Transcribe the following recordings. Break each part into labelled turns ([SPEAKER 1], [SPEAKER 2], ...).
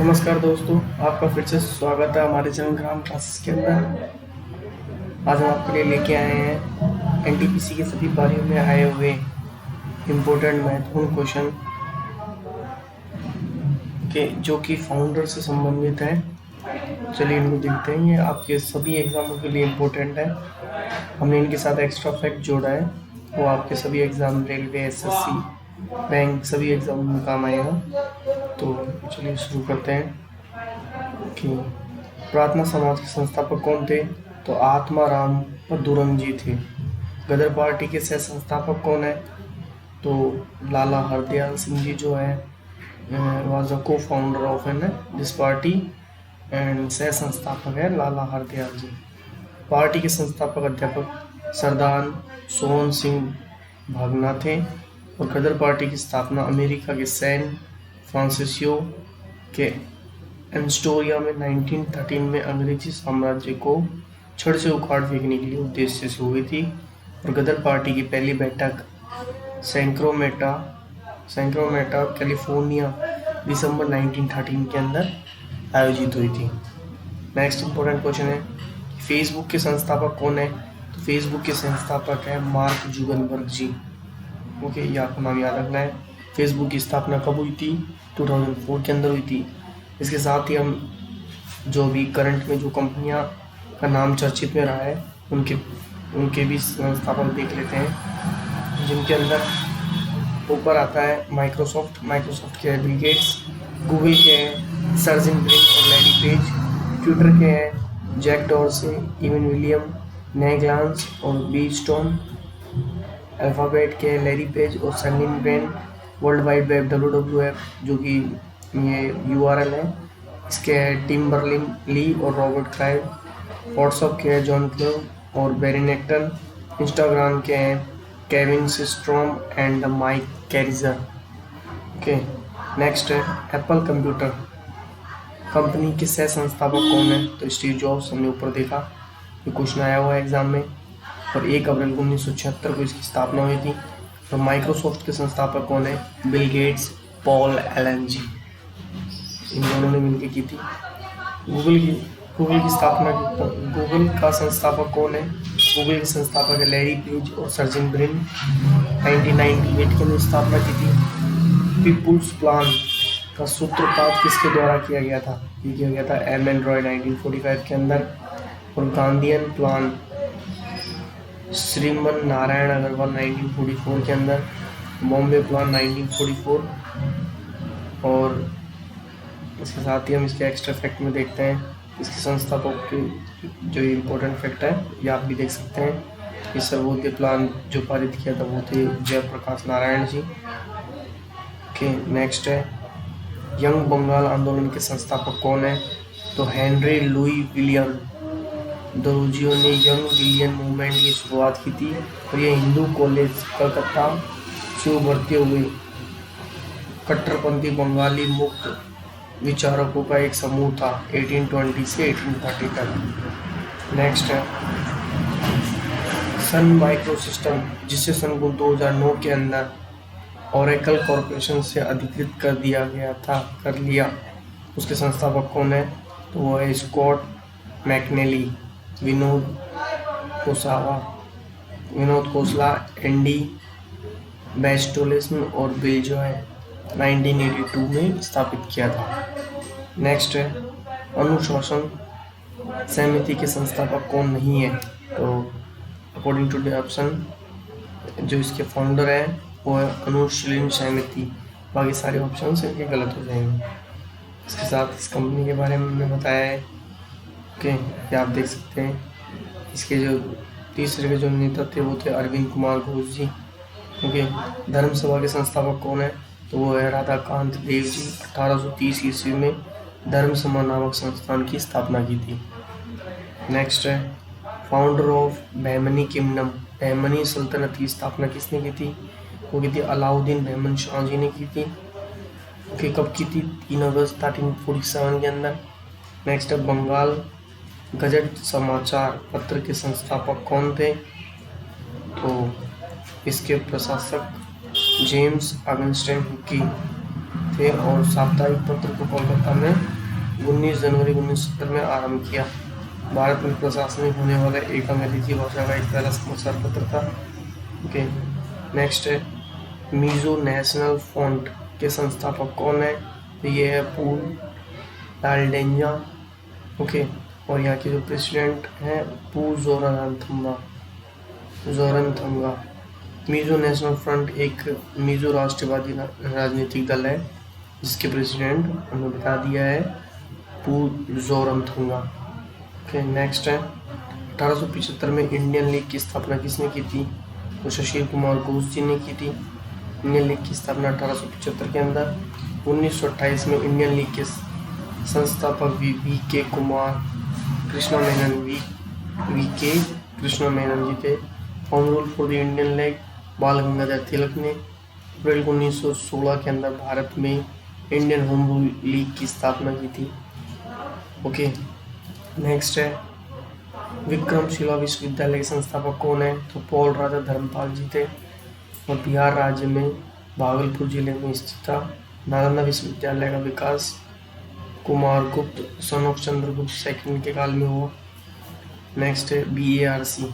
[SPEAKER 1] नमस्कार दोस्तों, आपका फिर से स्वागत है हमारे चैनल ग्राम क्लासेस के अंदर। आज हम आपके लिए लेके आए हैं एनटीपीसी के सभी पारियों में आए हुए इम्पोर्टेंट महत्वपूर्ण क्वेश्चन के जो कि फाउंडर से संबंधित है। चलिए इनको देखते हैं। ये आपके सभी एग्जामों के लिए इम्पोर्टेंट है। हमने इनके साथ एक्स्ट्रा फैक्ट जोड़ा है, वो आपके सभी एग्जाम, रेलवे, एसएससी, बैंक, सभी एग्जाम में काम आएगा। तो चलिए शुरू करते हैं कि प्रार्थना समाज के संस्थापक कौन थे? तो आत्माराम पदुरंग जी थे। गदर पार्टी के सह संस्थापक कौन है? तो लाला हरदयाल सिंह जी जो है was a co-founder of an this party and सह संस्थापक है लाला हरदयाल जी। पार्टी के संस्थापक अध्यापक सरदार सोहन सिंह भागना थे। और गदर पार्टी की स्थापना अमेरिका के सैन फ्रांसिस्को के एस्टोरिया में 1913 में अंग्रेजी साम्राज्य को छड़ से उखाड़ फेंकने के लिए उद्देश्य से हुई थी। और गदर पार्टी की पहली बैठक सैक्रामेंटो कैलिफोर्निया दिसंबर 1913 के अंदर आयोजित हुई थी। नेक्स्ट इंपॉर्टेंट क्वेश्चन है, फेसबुक के संस्थापक कौन है? तो फेसबुक के संस्थापक है मार्क जुगनबर्ग जी। ओके, ये आपको नाम याद रखना है। फेसबुक की स्थापना कब हुई थी? 2004 के अंदर हुई थी। इसके साथ ही हम जो भी करंट में जो कंपनियां का नाम चर्चित में रहा है उनके भी संस्थापक देख लेते हैं, जिनके अंदर ऊपर आता है माइक्रोसॉफ्ट के बिल गेट्स, गूगल के हैं सर्जन ब्रिन और लैरी पेज, ट्विटर के हैं जैक डॉर्से, इवन विलियम, नेग्लांस और बीस्टॉन, अल्फ़ाबेट के लैरी पेज और सर्लिन Brin, world wide web WWF जो कि ये URL है, इसके टिम बर्लिन ली और रॉबर्ट क्लाइव, व्हाट्सएप के हैं जॉन क्लेव और बेरी नेक्टन, इंस्टाग्राम के हैं Kevin Systrom and Mike Krieger. Okay, next है एप्पल कंप्यूटर कंपनी के सह संस्थापक कौन है? तो स्टीव जॉब्स, हमने ऊपर देखा, ये क्वेश्चन आया हुआ है एग्जाम में। और 1 अप्रैल 1976 को इसकी स्थापना हुई थी। और माइक्रोसॉफ्ट के संस्थापक कौन है? बिल गेट्स, पॉल एलन जी, इन दोनों ने मिलकर की थी। गूगल का संस्थापक कौन है? गूगल के संस्थापक है लैरी पेज और सर्जन ब्रिन। 1998 के अंदर स्थापना की थी। पीपुल्स प्लान का सूत्रपात किसके द्वारा किया गया था? ये किया गया था एम.एन. रॉय 1945 के अंदर। और गांधीयन प्लान श्रीमन नारायण अग्रवाल 1944 के अंदर। बॉम्बे प्लान 1944। और इसके साथ ही हम इसके एक्स्ट्रा फैक्ट में देखते हैं इसके संस्थापक के जो इम्पोर्टेंट फैक्ट है, ये आप भी देख सकते हैं। इस सर्वोदय प्लान जो पारित किया था वो थे जयप्रकाश नारायण जी। ओके, नेक्स्ट है यंग बंगाल आंदोलन के संस्थापक कौन है? तो हेनरी लुई विलियम दोरजियो ने यंग विलियन मूवमेंट की शुरुआत की थी। और ये हिंदू कॉलेज कलकत्ता से उभरते हुए कट्टरपंथी बंगाली मुक्त विचारकों का एक समूह था 1820 से 1830 तक। नेक्स्ट है सन माइक्रोसिस्टम, जिसे सन 2009 के अंदर ओरेकल कॉरपोरेशन से अधिकृत कर लिया, उसके संस्थापक कौन है? तो वो है स्कॉट मैकनेली, विनोद कोसला, एंडी बेस्टोलिस्म और बिल जॉय 1982 में स्थापित किया था। नेक्स्ट है अनुशासन समिति के संस्थापक कौन नहीं है? तो अकॉर्डिंग टू द ऑप्शन जो इसके फाउंडर है वो है अनुशीलन समिति। बाकी सारे ऑप्शन इनके गलत हो जाएंगे। इसके साथ इस कंपनी के बारे में मैंने बताया है। ओके, ये आप देख सकते हैं। इसके जो तीसरे के जो नेता थे वो थे अरविंद कुमार घोष जी। ओके, धर्म सभा के संस्थापक कौन है? तो वो है राधाकांत देव जी। 1830 ईस्वी में धर्म सभा नामक संस्थान की स्थापना की थी। नेक्स्ट है founder of Bahmani kingdom, Bahmani सल्तनत की स्थापना किसने की थी? वो की थी अलाउद्दीन बहमन शाह जी ने की थी। ओके, कब की थी? 3 अगस्त 1347 के अंदर। नेक्स्ट है बंगाल गजट समाचार पत्र के संस्थापक कौन थे? तो इसके प्रशासक जेम्स अगस्टिन हुकी थे और साप्ताहिक पत्र को कोलकाता में 19 जनवरी 1970 में आरंभ किया। भारत में प्रशासनिक होने वाला एक अंग्रेजी भाषा का एक पहला समाचार पत्र था। ओके, नेक्स्ट है मिजो नेशनल फ्रंट के संस्थापक कौन है? तो ये है पूल लालडेंजा। ओके, और यहाँ के जो प्रेसिडेंट हैं पू जोरनथंगा। मिजो नेशनल फ्रंट एक मिजो राष्ट्रवादी राजनीतिक दल है जिसके प्रेसिडेंट हमने बता दिया है पू जोरनथंगा। ओके, नेक्स्ट है 1875 में इंडियन लीग की स्थापना किसने की थी? तो सुशील कुमार घोष जी ने की थी इंडियन लीग की स्थापना 1875 के अंदर। 1928 में इंडियन लीग के संस्थापक वी के कृष्णा मेनन जी थे। Home rule for the Indian league बाल गंगाधर तिलक ने। अप्रैल 1916 के अंदर भारत में इंडियन होम रूल लीग की स्थापना की थी। ओके, नेक्स्ट है विक्रमशिला विश्वविद्यालय के संस्थापक कौन है? तो पॉल राजा धर्मपाल जी थे और बिहार राज्य में भागलपुर जिले में स्थित था। नालंदा विश्वविद्यालय का विकास कुमार गुप्त सन ऑफ चंद्रगुप्त सेकंड के काल में हुआ। नेक्स्ट है BARC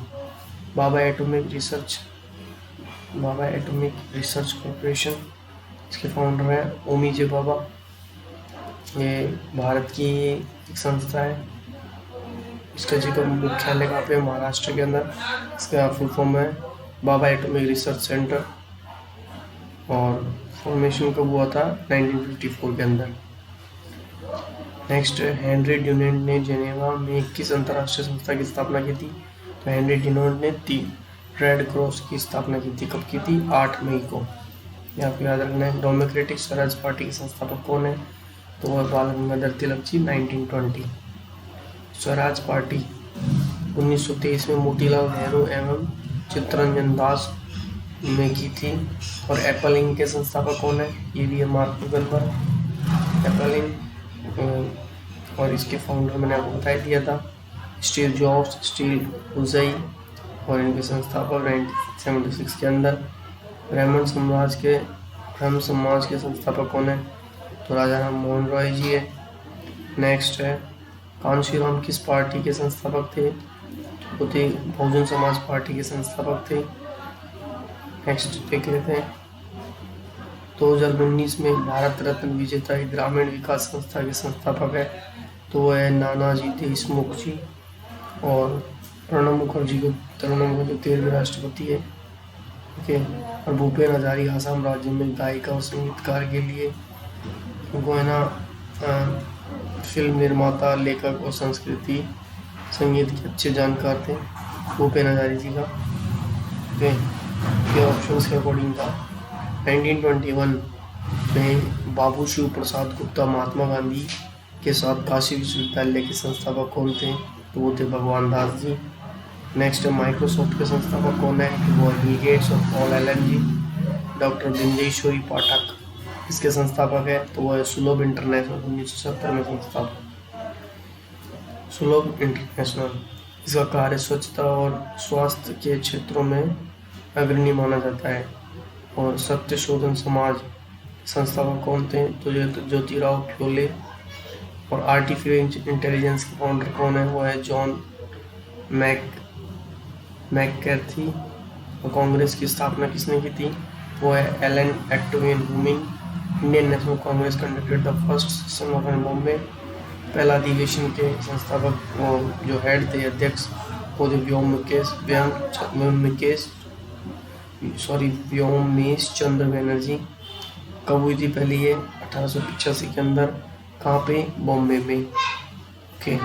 [SPEAKER 1] बाबा एटॉमिक रिसर्च कॉर्पोरेशन। इसके फाउंडर है ओमी जे बाबा। ये भारत की एक संस्था है। इसका जी का मुख्यालय कहाँ पे? महाराष्ट्र के अंदर। इसका फुल फॉर्म है बाबा एटॉमिक रिसर्च सेंटर और फॉर्मेशन कब हुआ था? 1954 के अंदर। नेक्स्ट हेनरी ड्यूनेंट ने जेनेवा में किस अंतर्राष्ट्रीय संस्था की स्थापना की थी? तो हेनरी ड्यूनेंट ने रेड क्रॉस की स्थापना की थी। कब की थी? 8 मई को। यहाँ पे याद रखना है। डेमोक्रेटिक स्वराज पार्टी के संस्थापक कौन है? तो वह बाल गंगाधर तिलक जी 1920। स्वराज पार्टी 1923 में मोतीलाल नेहरू एवं चित्तरंजन दास ने की थी। और एप्पल इंक के संस्थापक कौन है? ये भी है मार्क जुगनबर्ग। एप्पल इंक और इसके फाउंडर मैंने आपको बता दिया था स्टीव जॉब्स, स्टीव हुजई और इनके संस्थापक 1976 के अंदर। ब्राह्मण समाज के संस्थापक कौन है? तो राजा राम मोहन रॉय जी है। नेक्स्ट है कांशीराम किस पार्टी के संस्थापक थे? वो थे बहुजन समाज पार्टी के संस्थापक थे। नेक्स्ट देख लेते हैं 2019 में भारत रत्न विजेता ग्रामीण विकास संस्था के संस्थापक है तो वह है नानाजी देशमुख जी। और प्रणब मुखर्जी 13वें राष्ट्रपति है। ओके, और भूपेन हजारिका आसाम राज्य में गायिका और संगीतकार के लिए उनको है ना फिल्म निर्माता, लेखक और संगीत के अच्छे जानकार थे भूपेन हजारी जी का। ओके, ये ऑप्शंस के अकॉर्डिंग था। 1921 में बाबू शिव प्रसाद गुप्ता महात्मा गांधी के साथ काशी विश्वविद्यालय के संस्थापक कौन थे? तो वो थे भगवान दास जी। नेक्स्ट है माइक्रोसॉफ्ट के संस्थापक कौन है? तो वो बिल गेट्स और पॉल एलन जी। डॉक्टर बिंदेश्वरी पाठक इसके संस्थापक है तो वो है सुलभ इंटरनेशनल 1970 में संस्थापक। सुलभ इंटरनेशनल इसका कार्य स्वच्छता और स्वास्थ्य के क्षेत्रों में अग्रणी माना जाता है। और सत्य शोधन समाज संस्थापक कौन थे? तो ज्योतिराव फ्योले। और आर्टिफिशियल इंटेलिजेंस के फाउंडर कौन है? वो है जॉन मैककैर्थी। और कांग्रेस की स्थापना किसने की थी? वो है Allan Octavian Hume. Indian National Congress conducted the first session of Bombay. पहला अधिवेशन के संस्थापक वो जो हेड थे अध्यक्ष वो थे व्योमेश चंद्र बनर्जी। कब हुई थी पहले? ये 1885 के अंदर। कहाँ पे? बॉम्बे में। ओके,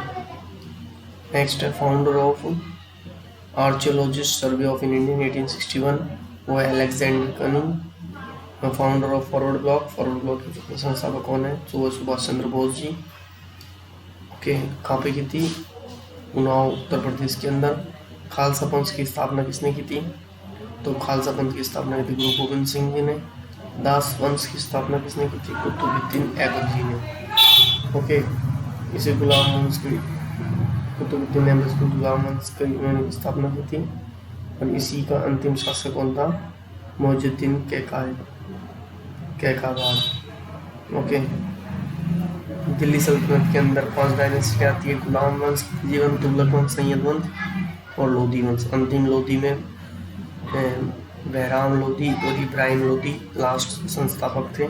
[SPEAKER 1] नेक्स्ट है founder of archaeologist survey of India 1861 वो है Alexander cunning. Founder of forward block के संस्थापक कौन है? तो वो सुभाष चंद्र बोस जी। ओके, कहाँ पे की थी? उन्नाव उत्तर प्रदेश के अंदर। खालसा पंथ की स्थापना किसने की थी? तो खालसा पंथ की स्थापना की थी गुरु गोविंद सिंह जी ने। दास वंश की स्थापना किसने की थी? कुतुबुद्दीन ऐबक जी ने। ओके, इसे गुलाम वंश की कुतुबुद्दीन ऐबक को गुलाम वंश की स्थापना की थी। और इसी का अंतिम शासक कौन था? मौजुद्दीन कैकाबाद। ओके। दिल्ली सल्तनत के अंदर 5 डायनेस्टी आती है, गुलाम वंश, जीवन, तुगलक वंश, सैयद वंश और लोधी वंश। अंतिम लोधी में बहराम लोधी और इब्राहिम लोधी लास्ट संस्थापक थे।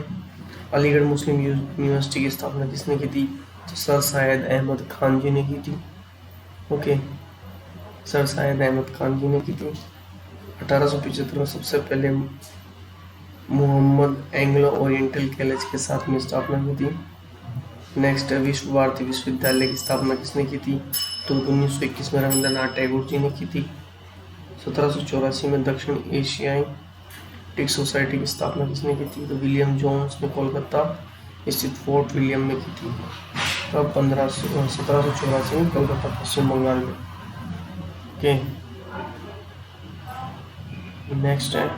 [SPEAKER 1] अलीगढ़ मुस्लिम यूनिवर्सिटी की स्थापना किसने की थी? तो सर सैयद अहमद खान जी ने की थी। ओके, सर सैयद अहमद खान जी ने की थी। 1875 में सबसे पहले मोहम्मद एंग्लो ओरिएंटल कॉलेज के साथ में स्थापना की थी। नेक्स्ट है विश्व भारती विश्वविद्यालय की स्थापना किसने की थी? तो 1921 में रविंद्रनाथ टैगोर जी ने की थी। 1784 में दक्षिण एशियाई टिक सोसाइटी की स्थापना किसने की थी? तो विलियम जोन्स ने कोलकाता स्थित फोर्ट विलियम में की थी। तब 1784 में कोलकाता, पश्चिम बंगाल में। ओके, नेक्स्ट है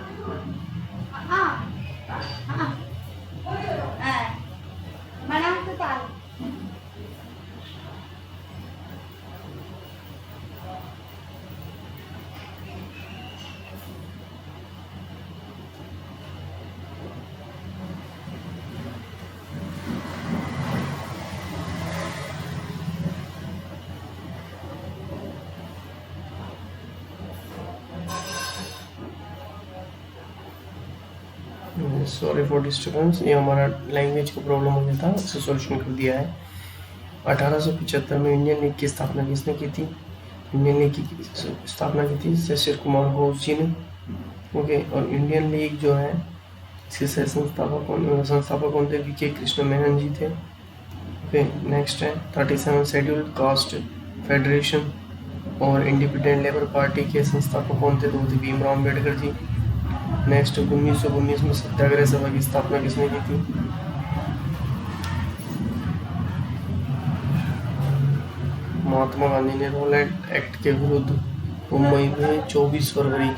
[SPEAKER 1] सॉरी फॉर डिस्टर्बेंस, ये हमारा लैंग्वेज का प्रॉब्लम हो गया था, इसे सॉल्यूशन कर दिया है। 1875 में इंडियन लीग की स्थापना किसने की थी? इंडियन लीग की स्थापना की थी शिशिर कुमार घोष जी ने। ओके, और इंडियन लीग जो है इसके संस्थापक कौन थे? वीके कृष्ण मेनन जी थे। ओके, नेक्स्ट है 37 शेड्यूल्ड कास्ट फेडरेशन और इंडिपेंडेंट लेबर पार्टी के संस्थापक कौन थे? तो थे भीमराव अम्बेडकर जी। नेक्स्ट 1919 में सत्याग्रह सभा की स्थापना किसने की थी? महात्मा गांधी ने रोलैंड एक्ट के विरुद्ध मुंबई में 24 फरवरी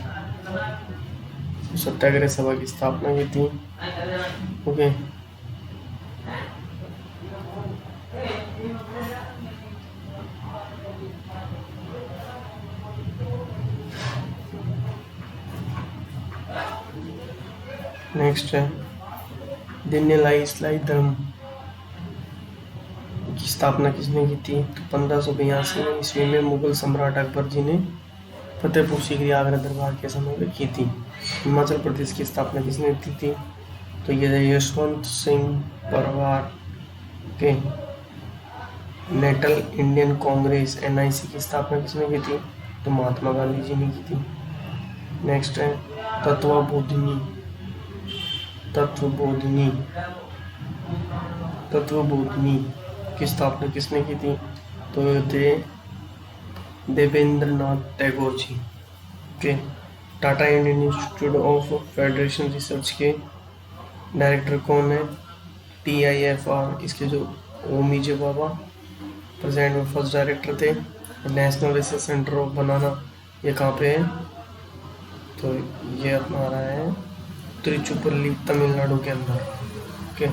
[SPEAKER 1] सत्याग्रह सभा की स्थापना की थी। ओके, नेक्स्ट है दीनदयाल इस्लाही धर्म की स्थापना किसने की थी? तो 1582 ईस्वी में मुगल सम्राट अकबर जी ने फतेहपुर सीकरी आगरा दरबार के समय में की थी। हिमाचल प्रदेश की स्थापना किसने की थी? तो ये यशवंत सिंह परवार के। नेशनल इंडियन कांग्रेस NIC की स्थापना किसने की थी? तो महात्मा गांधी जी ने की थी। नेक्स्ट है तत्वबोधिनी की स्थापना किसने की थी? तो ये थे Debendra Nath Tagore ji. Okay, Tata Indian institute of federation research के डायरेक्टर कौन है? TIFR, इसके जो ओमी जे बाबा प्रेजेंट में फर्स्ट डायरेक्टर थे। National research centre of banana ये कहाँ पे है? तो ये अपना आ रहा है तिरुचिरापल्ली, तमिलनाडु के अंदर। ओके।